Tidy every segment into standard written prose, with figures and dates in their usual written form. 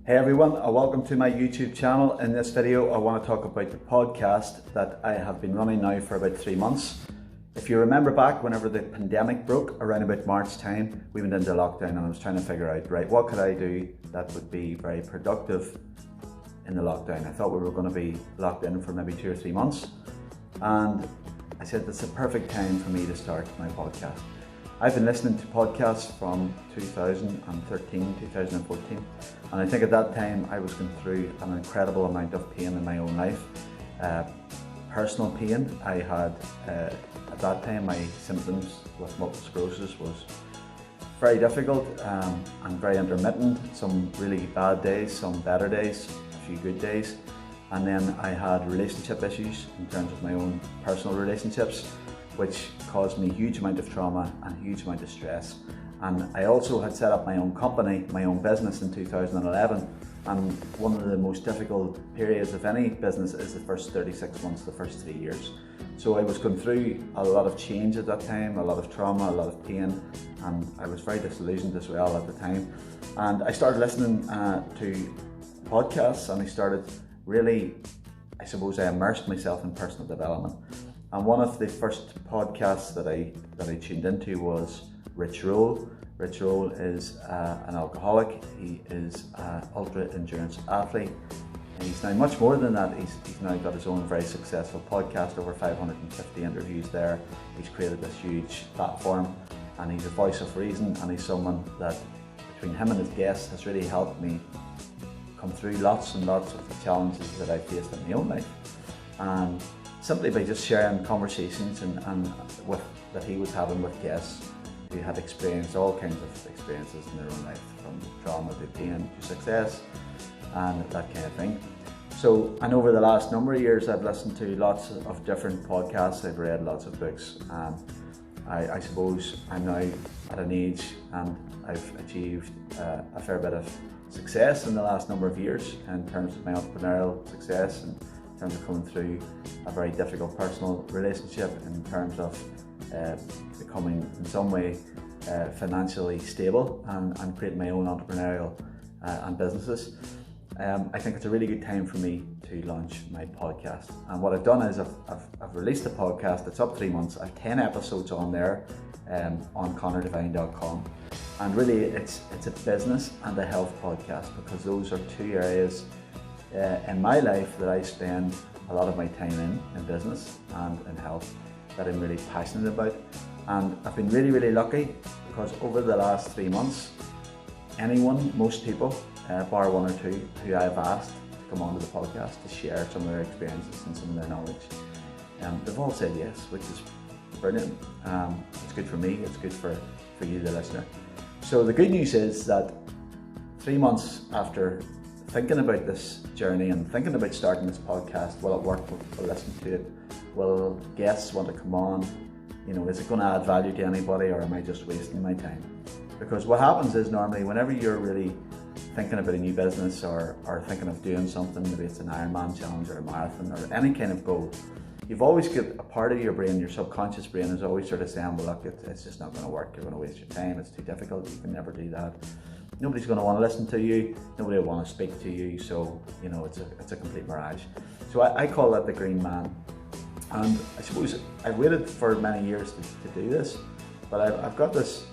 Hey everyone, welcome to my YouTube channel. In this video I want to talk about the podcast that I have been running now for about 3 months. If you remember back whenever the pandemic broke around about March time, we went into lockdown and I was trying to figure out, right, what could I do that would be very productive in the lockdown. I thought we were going to be locked in for maybe 2 or 3 months, and I said it's a perfect time for me to start my podcast. I've been listening to podcasts from 2013, 2014, and I think at that time I was going through an incredible amount of pain in my own life. Personal pain. I had, at that time, my symptoms with multiple sclerosis was very difficult and very intermittent. Some really bad days, some better days, a few good days. And then I had relationship issues in terms of my own personal relationships, which caused me a huge amount of trauma and a huge amount of stress. And I also had set up my own company, my own business in 2011. And one of the most difficult periods of any business is the first 36 months, the first 3 years. So I was going through a lot of change at that time, a lot of trauma, a lot of pain, and I was very disillusioned as well at the time. And I started listening to podcasts, and I started really, I suppose I immersed myself in personal development. And one of the first podcasts that I tuned into was Rich Roll. Rich Roll is an alcoholic. He is an ultra endurance athlete. And he's now much more than that. He's now got his own very successful podcast, over 550 interviews there. He's created this huge platform, and he's a voice of reason, and he's someone that, between him and his guests, has really helped me come through lots and lots of the challenges that I faced in my own life. And simply by just sharing conversations and that he was having with guests who had experienced all kinds of experiences in their own life, from trauma to pain to success and that kind of thing. So, and over the last number of years I've listened to lots of different podcasts, I've read lots of books, and I suppose I'm now at an age and I've achieved a fair bit of success in the last number of years in terms of my entrepreneurial success, and in terms of coming through a very difficult personal relationship, in terms of becoming in some way financially stable and creating my own entrepreneurial and businesses. I think it's a really good time for me to launch my podcast. And what I've done is I've released a podcast. It's up 3 months. I have 10 episodes on there on conordivine.com. And really it's a business and a health podcast, because those are two areas in my life that I spend a lot of my time in business and in health, that I'm really passionate about. And I've been really, really lucky, because over the last 3 months, most people, bar one or two, who I've asked to come onto the podcast to share some of their experiences and some of their knowledge, they've all said yes, which is brilliant. It's good for me, it's good for you, the listener. So the good news is that 3 months after thinking about this journey and thinking about starting this podcast, will it work? Will people listen to it? Will guests want to come on? Is it going to add value to anybody, or am I just wasting my time? Because what happens is, normally whenever you're really thinking about a new business or thinking of doing something, maybe it's an Ironman challenge or a marathon or any kind of goal, you've always got a part of your brain, your subconscious brain is always sort of saying, well look, it's just not going to work, you're going to waste your time, it's too difficult, you can never do that. Nobody's going to want to listen to you, nobody will want to speak to you, so it's a complete mirage. So I call that the green man. And I suppose I've waited for many years to do this, but I've got this,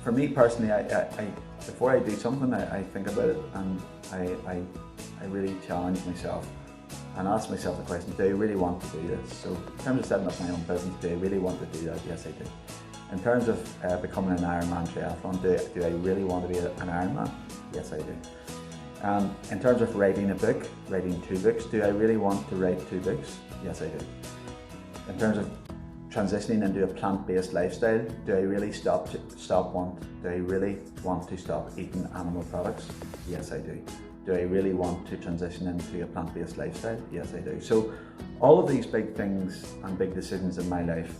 for me personally, I before I do something, I think about it, and I really challenge myself and ask myself the question, do I really want to do this? So in terms of setting up my own business, do I really want to do that? Yes, I do. In terms of becoming an Ironman triathlon, do I really want to be an Ironman? Yes, I do. In terms of writing a book, writing 2 books, do I really want to write 2 books? Yes, I do. In terms of transitioning into a plant-based lifestyle, do I really do I really want to stop eating animal products? Yes, I do. Do I really want to transition into a plant-based lifestyle? Yes, I do. So all of these big things and big decisions in my life,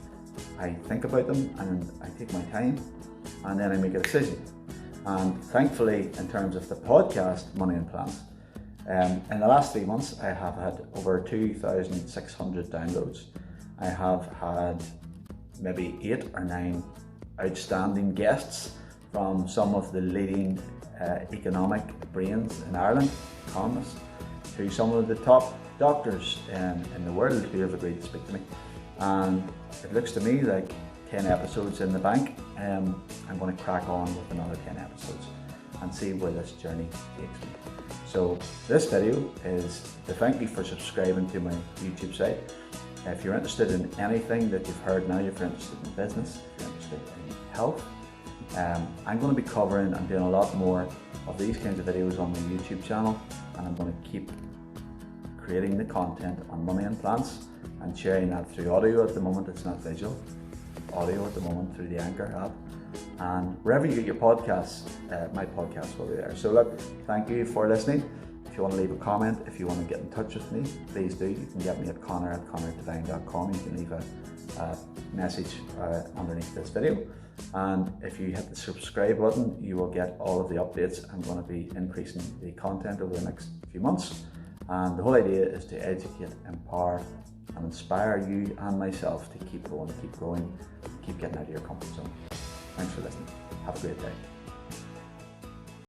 I think about them and I take my time, and then I make a decision. And thankfully, in terms of the podcast, Money and Plants, in the last 3 months, I have had over 2,600 downloads. I have had maybe 8 or 9 outstanding guests from some of the leading economic brains in Ireland, economists, to some of the top doctors in the world who have agreed to speak to me. And it looks to me like 10 episodes in the bank. I'm going to crack on with another 10 episodes and see where this journey takes me. So this video is to thank you for subscribing to my YouTube site. If you're interested in anything that you've heard now, if you're interested in business, if you're interested in health, I'm going to be covering and doing a lot more of these kinds of videos on my YouTube channel, and I'm going to keep creating the content on money and plants and sharing that through audio. At the moment it's not visual, audio at the moment through the Anchor app, and wherever you get your podcasts, my podcast will be there. So look, thank you for listening. If you want to leave a comment, if you want to get in touch with me, please do. You can get me at conor@conordevine.com. You can leave a message underneath this video, and if you hit the subscribe button, you will get all of the updates. I'm going to be increasing the content over the next few months, and the whole idea is to educate, empower and inspire you and myself to keep going, keep growing, keep getting out of your comfort zone. Thanks for listening. Have a great day.